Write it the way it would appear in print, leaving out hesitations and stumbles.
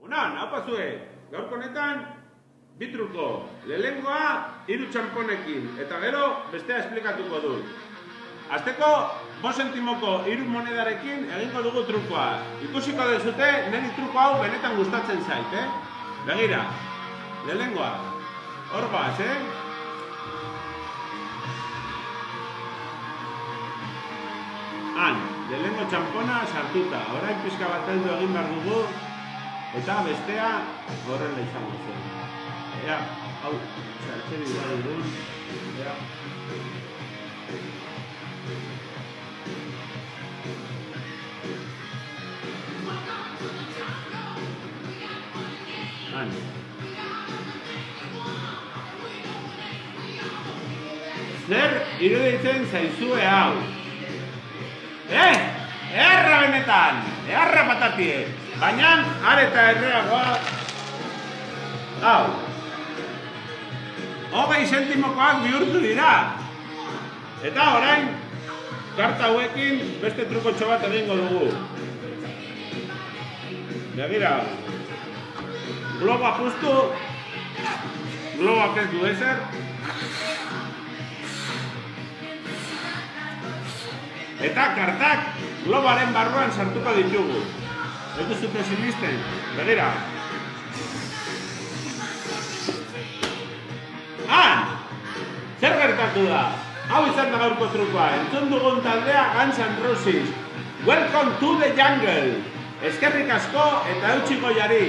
Unan, hau pasue, gaurko honetan, bi truko. Lehengoa, 3 txamponekin, eta gero bestea esplikatuko dut. Azteko, 5 centimoko 3 monedarekin egingo dugu trukoa. Ikusiko dezute, niri truko hau benetan gustatzen zait, Begira, lehengoa, hor goaz, Han, lehengo txampona sartuta, orain pixka bat heldu egin behar dugu, eta bestea horrela izango zen. Ea, hau, zartzen dira dugun, ea. Han. Zer iruditzen zaizue hau? Erra benetan, erra patatie, baina areta erreagoa, hau, 20 zentimokoak bihurtu dira, eta orain, karta hauekin beste trukotxo bat egingo dugu. Begira, globa justu, globak ez du ezer, eta kartak globaren barruan sartuko ditugu. Ez duzute sinisten, begira. Han! Zer gertatu da? Hau izan da gaurko trukoa. Entzun dugun taldea Guns N' Roses. Welcome to the jungle! Eskerrik asko eta eutxiko jari!